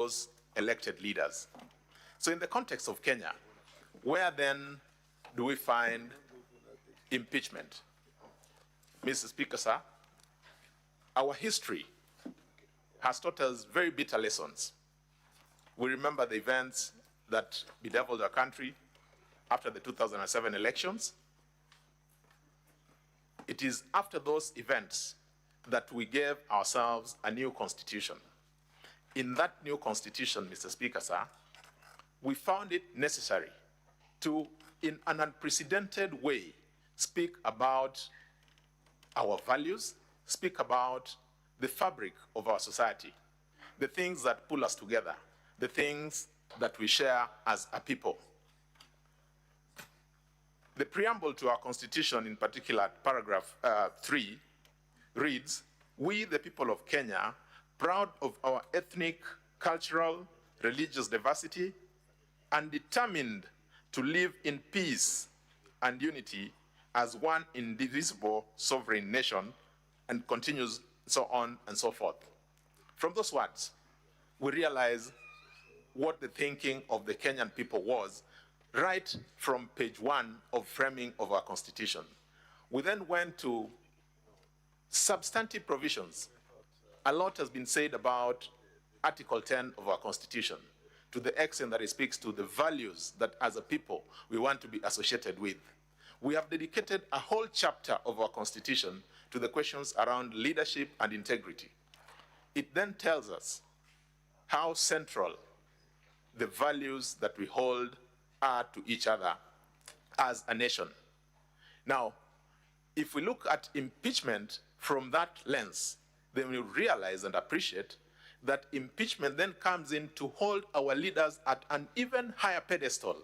those elected leaders. So in the context of Kenya, where then do we find impeachment? Mr. Speaker, sir, our history has taught us very bitter lessons. We remember the events that bedeviled our country after the 2007 elections. It is after those events that we gave ourselves a new constitution. In that new constitution, Mr. Speaker, sir, we found it necessary to, in an unprecedented way, speak about our values, speak about the fabric of our society, the things that pull us together, the things that we share as a people. The preamble to our constitution, in particular, paragraph 3, reads, "We, the people of Kenya, proud of our ethnic, cultural, religious diversity, and determined to live in peace and unity as one indivisible sovereign nation," and continues so on and so forth. From those words, we realize what the thinking of the Kenyan people was right from page 1 of framing of our constitution. We then went to substantive provisions. A lot has been said about Article 10 of our constitution, to the extent that it speaks to the values that as a people we want to be associated with. We have dedicated a whole chapter of our constitution to the questions around leadership and integrity. It then tells us how central the values that we hold are to each other as a nation. Now, if we look at impeachment from that lens, then we realize and appreciate that impeachment then comes in to hold our leaders at an even higher pedestal,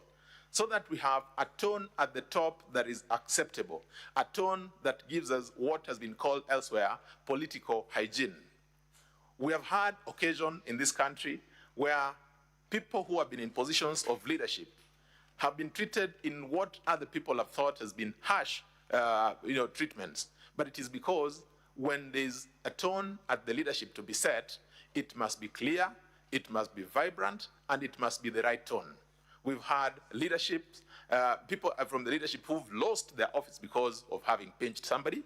so that we have a tone at the top that is acceptable, a tone that gives us what has been called elsewhere political hygiene. We have had occasion in this country where people who have been in positions of leadership have been treated in what other people have thought has been harsh treatments. But it is because when there's a tone at the leadership to be set, it must be clear, it must be vibrant, and it must be the right tone. We've had leadership, people from the leadership who've lost their office because of having pinched somebody.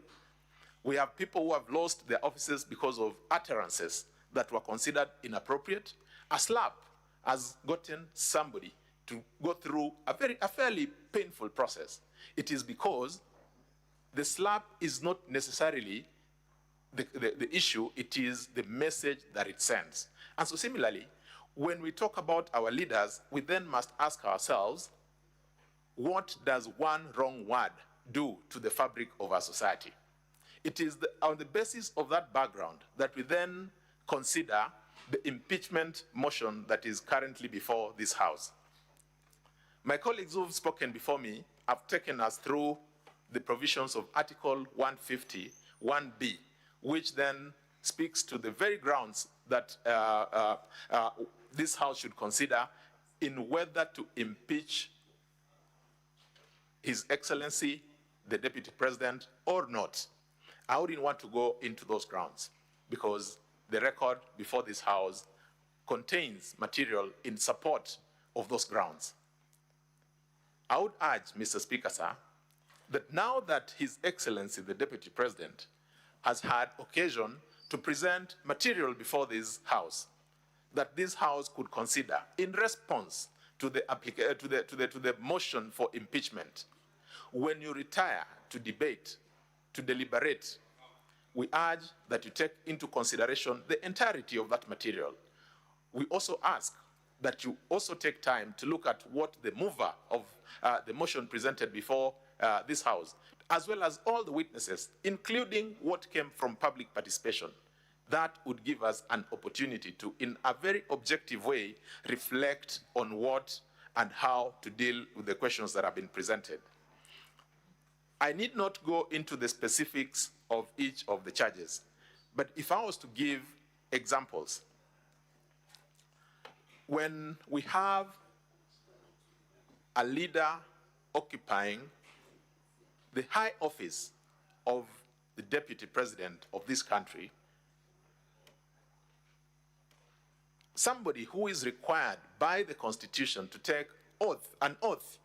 We have people who have lost their offices because of utterances that were considered inappropriate. A slap has gotten somebody to go through a fairly painful process. It is because the slap is not necessarily the issue, it is the message that it sends. And so similarly, when we talk about our leaders, we then must ask ourselves, what does one wrong word do to the fabric of our society? It is on the basis of that background that we then consider the impeachment motion that is currently before this House. My colleagues who have spoken before me have taken us through the provisions of Article 150, 1B, which then speaks to the very grounds that this House should consider in whether to impeach His Excellency, the Deputy President, or not. I wouldn't want to go into those grounds because the record before this House contains material in support of those grounds. I would urge, Mr. Speaker, sir, that now that His Excellency, the Deputy President, has had occasion to present material before this House, that this House could consider in response to the motion for impeachment. When you retire to debate, to deliberate, we urge that you take into consideration the entirety of that material. We also ask that you also take time to look at what the mover of the motion presented before this House, as well as all the witnesses, including what came from public participation. That would give us an opportunity to, in a very objective way, reflect on what and how to deal with the questions that have been presented. I need not go into the specifics of each of the charges, but if I was to give examples, when we have a leader occupying the high office of the Deputy President of this country, somebody who is required by the Constitution to take an oath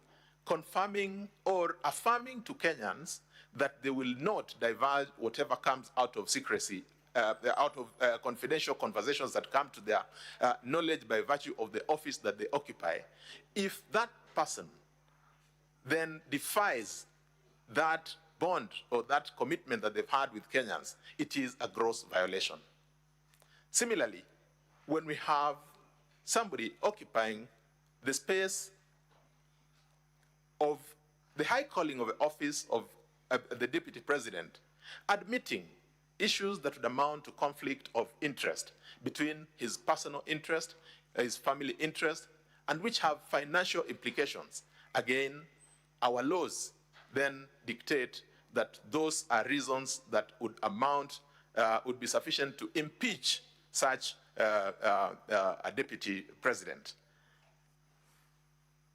confirming or affirming to Kenyans that they will not divulge whatever comes out of secrecy, out of confidential conversations that come to their knowledge by virtue of the office that they occupy. If that person then defies that bond or that commitment that they've had with Kenyans, it is a gross violation. Similarly, when we have somebody occupying the space of the high calling of the office of the deputy president, admitting issues that would amount to conflict of interest between his personal interest, his family interest, and which have financial implications. Again, our laws then dictate that those are reasons that would amount, would be sufficient to impeach such a deputy president.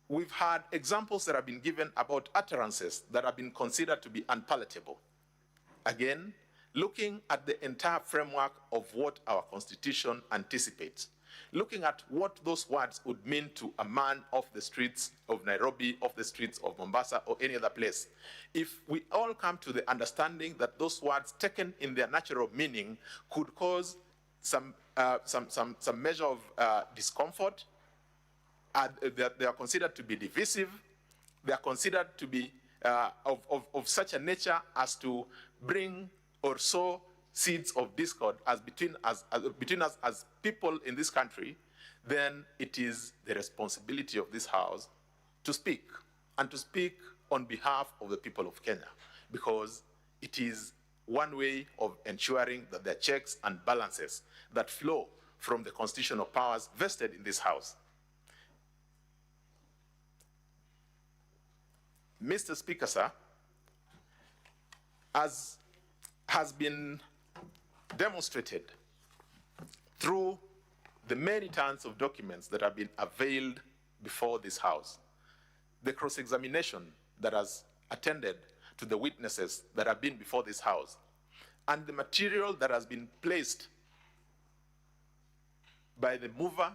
We've had examples that have been given about utterances that have been considered to be unpalatable. Again, looking at the entire framework of what our Constitution anticipates, looking at what those words would mean to a man off the streets of Nairobi, off the streets of Mombasa, or any other place, if we all come to the understanding that those words taken in their natural meaning could cause some measure of discomfort, they are considered to be divisive, they are considered to be of such a nature as to bring or sow seeds of discord between us as people in this country, then it is the responsibility of this House to speak, and to speak on behalf of the people of Kenya, because it is one way of ensuring that there are checks and balances that flow from the constitutional powers vested in this House. Mr. Speaker, sir, as has been demonstrated through the many tons of documents that have been availed before this House, the cross-examination that has attended to the witnesses that have been before this House, and the material that has been placed by the mover,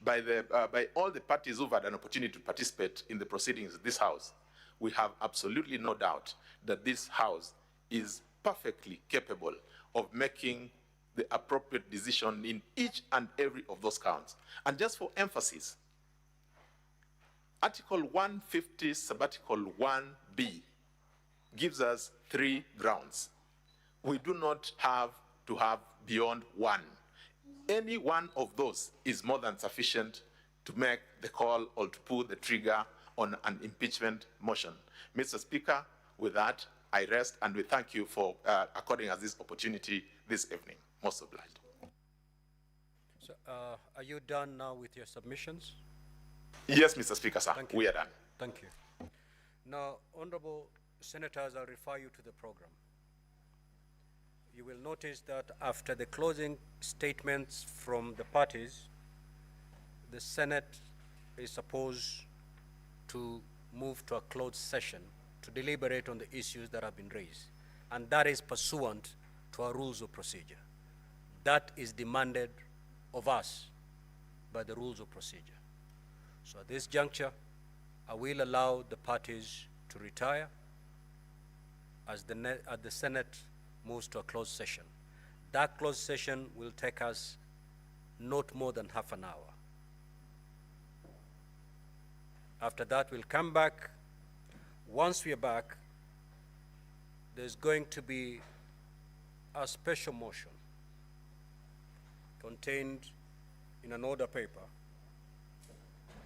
by all the parties who've had an opportunity to participate in the proceedings of this House, we have absolutely no doubt that this House is perfectly capable of making the appropriate decision in each and every of those counts. And just for emphasis, Article 150, Subarticle 1B, gives us 3 grounds. We do not have to have beyond 1. Any one of those is more than sufficient to make the call or to pull the trigger on an impeachment motion. Mr. Speaker, with that, I rest, and we thank you for according us this opportunity this evening. Most obliged. So, are you done now with your submissions? Yes, Mr. Speaker, sir. Thank you. We are done. Thank you. Now, honorable senators, I'll refer you to the program. You will notice that after the closing statements from the parties, the Senate is supposed to move to a closed session to deliberate on the issues that have been raised. And that is pursuant to our rules of procedure. That is demanded of us by the rules of procedure. So at this juncture, I will allow the parties to retire as the Senate moves to a closed session. That closed session will take us not more than half an hour. After that, we'll come back. Once we are back, there's going to be a special motion contained in an order paper.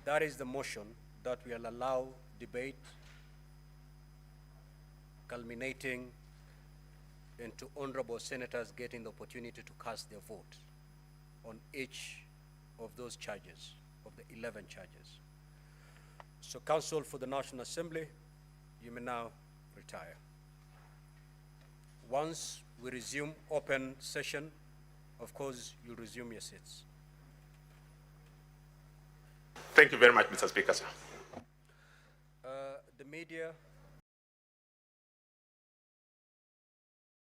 That is the motion that will allow debate culminating into honorable senators getting the opportunity to cast their vote on each of those charges, of the 11 charges. So, Counsel for the National Assembly, you may now retire. Once we resume open session, of course, you'll resume your seats. Thank you very much, Mr. Speaker, sir. The media